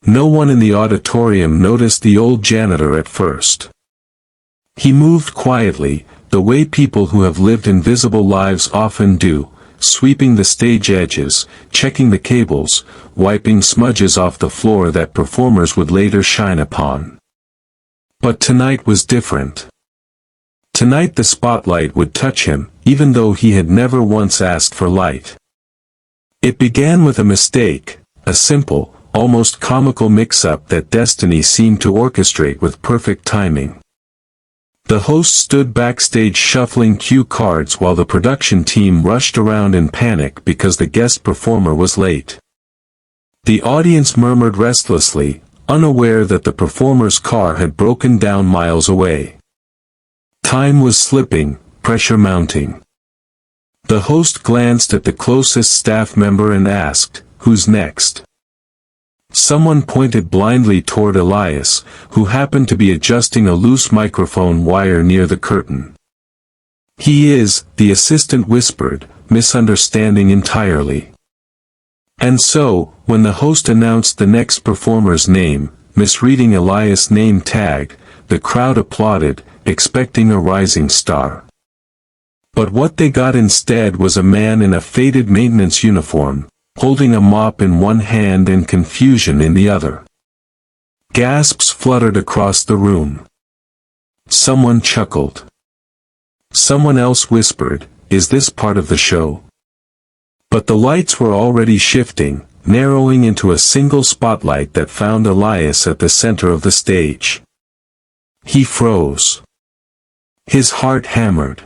No one in the auditorium noticed the old janitor at first. He moved quietly, the way people who have lived invisible lives often do, sweeping the stage edges, checking the cables, wiping smudges off the floor that performers would later shine upon. But tonight was different. Tonight the spotlight would touch him, even though he had never once asked for light. It began with a mistake, a simple, almost comical mix-up that destiny seemed to orchestrate with perfect timing. The host stood backstage shuffling cue cards while the production team rushed around in panic because the guest performer was late. The audience murmured restlessly, unaware that the performer's car had broken down miles away. Time was slipping, pressure mounting. The host glanced at the closest staff member and asked, "Who's next?" Someone pointed blindly toward Elias, who happened to be adjusting a loose microphone wire near the curtain. "He is," the assistant whispered, misunderstanding entirely. And so, when the host announced the next performer's name, misreading Elias' name tag, the crowd applauded, expecting a rising star. But what they got instead was a man in a faded maintenance uniform, holding a mop in one hand and confusion in the other. Gasps fluttered across the room. Someone chuckled. Someone else whispered, "Is this part of the show?" But the lights were already shifting, narrowing into a single spotlight that found Elias at the center of the stage. He froze. His heart hammered.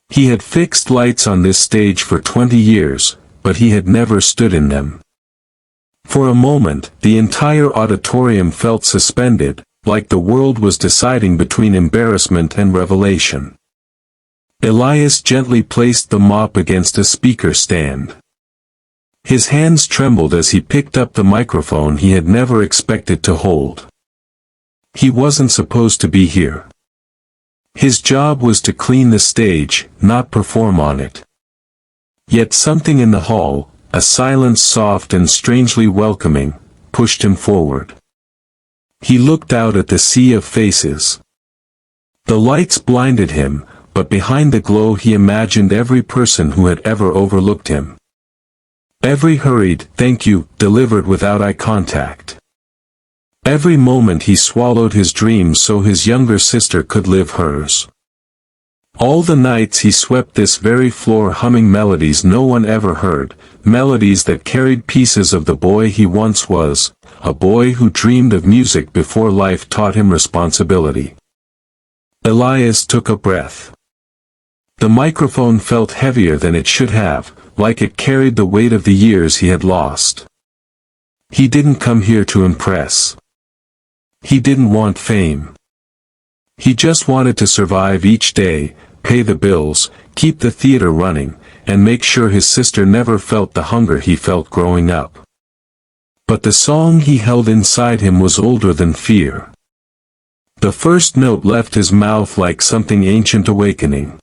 He had fixed lights on this stage for 20 years, but he had never stood in them. For a moment, the entire auditorium felt suspended, like the world was deciding between embarrassment and revelation. Elias gently placed the mop against a speaker stand. His hands trembled as he picked up the microphone he had never expected to hold. He wasn't supposed to be here. His job was to clean the stage, not perform on it. Yet something in the hall, a silence soft and strangely welcoming, pushed him forward. He looked out at the sea of faces. The lights blinded him, but behind the glow he imagined every person who had ever overlooked him. Every hurried "thank you" delivered without eye contact. Every moment he swallowed his dreams so his younger sister could live hers. All the nights he swept this very floor humming melodies no one ever heard, melodies that carried pieces of the boy he once was, a boy who dreamed of music before life taught him responsibility. Elias took a breath. The microphone felt heavier than it should have, like it carried the weight of the years he had lost. He didn't come here to impress. He didn't want fame. He just wanted to survive each day, pay the bills, keep the theater running, and make sure his sister never felt the hunger he felt growing up. But the song he held inside him was older than fear. The first note left his mouth like something ancient awakening.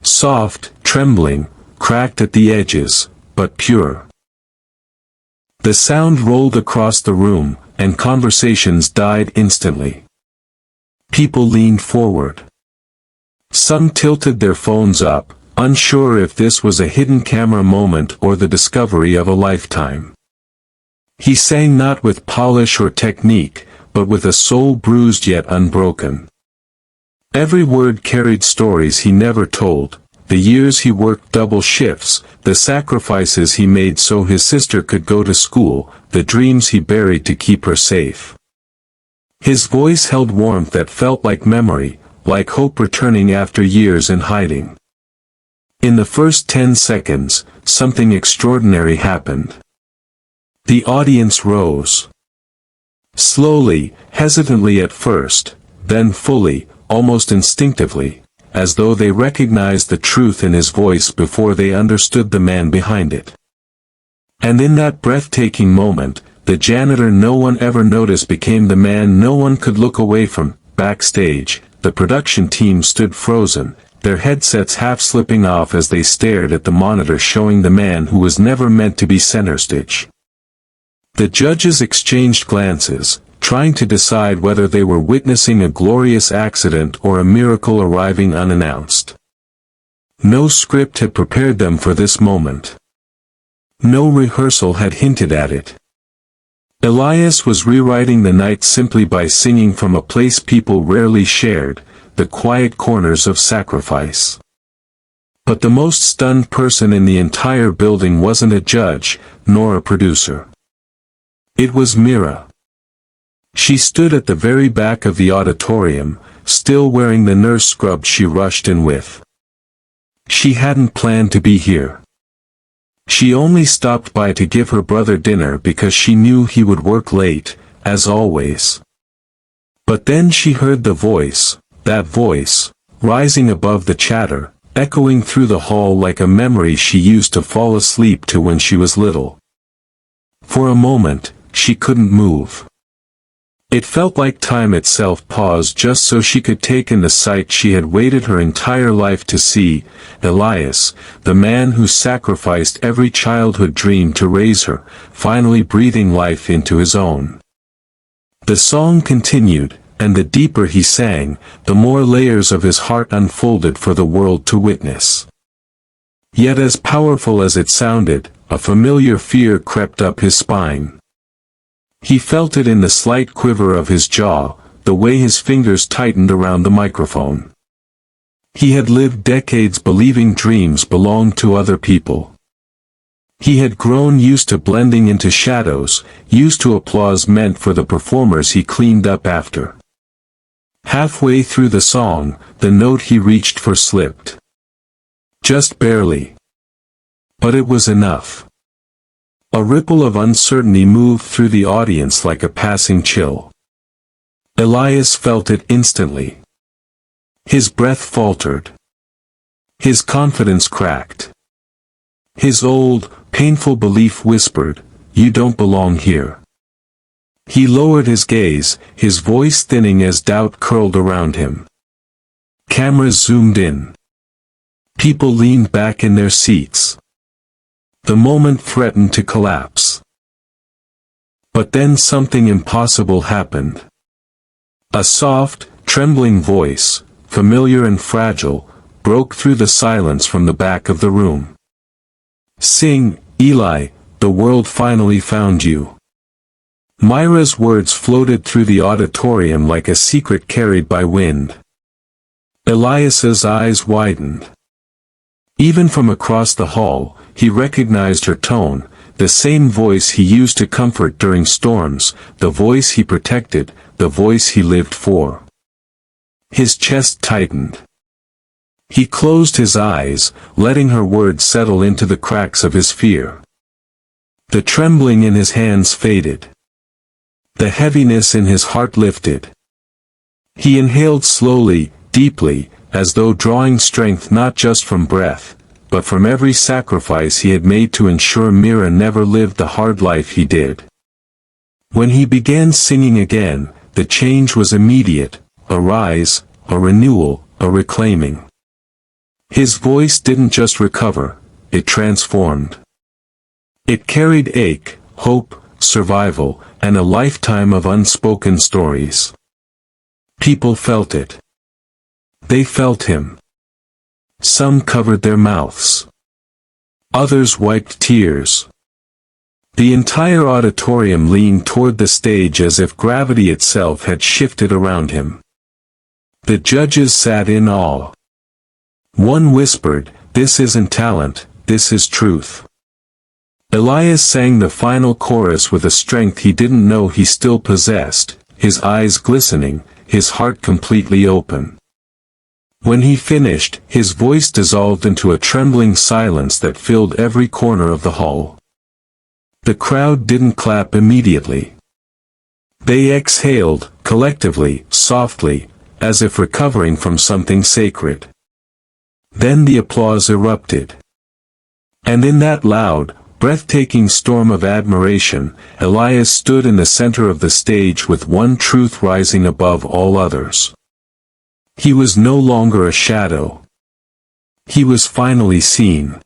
Soft, trembling, cracked at the edges, but pure. The sound rolled across the room, and conversations died instantly. People leaned forward. Some tilted their phones up, unsure if this was a hidden camera moment or the discovery of a lifetime. He sang not with polish or technique, but with a soul bruised yet unbroken. Every word carried stories he never told, the years he worked double shifts, the sacrifices he made so his sister could go to school, the dreams he buried to keep her safe. His voice held warmth that felt like memory, like hope returning after years in hiding. In the first 10 seconds, something extraordinary happened. The audience rose. Slowly, hesitantly at first, then fully, almost instinctively, as though they recognized the truth in his voice before they understood the man behind it. And in that breathtaking moment, the janitor no one ever noticed became the man no one could look away from. Backstage, the production team stood frozen, their headsets half slipping off as they stared at the monitor showing the man who was never meant to be center stage. The judges exchanged glances, trying to decide whether they were witnessing a glorious accident or a miracle arriving unannounced. No script had prepared them for this moment. No rehearsal had hinted at it. Elias was rewriting the night simply by singing from a place people rarely shared, the quiet corners of sacrifice. But the most stunned person in the entire building wasn't a judge, nor a producer. It was Mira. She stood at the very back of the auditorium, still wearing the nurse scrubs she rushed in with. She hadn't planned to be here. She only stopped by to give her brother dinner because she knew he would work late, as always. But then she heard the voice, that voice, rising above the chatter, echoing through the hall like a memory she used to fall asleep to when she was little. For a moment, she couldn't move. It felt like time itself paused just so she could take in the sight she had waited her entire life to see, Elias, the man who sacrificed every childhood dream to raise her, finally breathing life into his own. The song continued, and the deeper he sang, the more layers of his heart unfolded for the world to witness. Yet as powerful as it sounded, a familiar fear crept up his spine. He felt it in the slight quiver of his jaw, the way his fingers tightened around the microphone. He had lived decades believing dreams belonged to other people. He had grown used to blending into shadows, used to applause meant for the performers he cleaned up after. Halfway through the song, the note he reached for slipped. Just barely. But it was enough. A ripple of uncertainty moved through the audience like a passing chill. Elias felt it instantly. His breath faltered. His confidence cracked. His old, painful belief whispered, "You don't belong here." He lowered his gaze, his voice thinning as doubt curled around him. Cameras zoomed in. People leaned back in their seats. The moment threatened to collapse. But then something impossible happened. A soft, trembling voice, familiar and fragile, broke through the silence from the back of the room. "Sing, Eli, the world finally found you." Myra's words floated through the auditorium like a secret carried by wind. Elias's eyes widened. Even from across the hall, he recognized her tone, the same voice he used to comfort during storms, the voice he protected, the voice he lived for. His chest tightened. He closed his eyes, letting her words settle into the cracks of his fear. The trembling in his hands faded. The heaviness in his heart lifted. He inhaled slowly, deeply, as though drawing strength not just from breath, but from every sacrifice he had made to ensure Mira never lived the hard life he did. When he began singing again, the change was immediate, a rise, a renewal, a reclaiming. His voice didn't just recover, it transformed. It carried ache, hope, survival, and a lifetime of unspoken stories. People felt it. They felt him. Some covered their mouths. Others wiped tears. The entire auditorium leaned toward the stage as if gravity itself had shifted around him. The judges sat in awe. One whispered, "This isn't talent, this is truth." Elias sang the final chorus with a strength he didn't know he still possessed, his eyes glistening, his heart completely open. When he finished, his voice dissolved into a trembling silence that filled every corner of the hall. The crowd didn't clap immediately. They exhaled, collectively, softly, as if recovering from something sacred. Then the applause erupted. And in that loud, breathtaking storm of admiration, Elias stood in the center of the stage with one truth rising above all others. He was no longer a shadow. He was finally seen.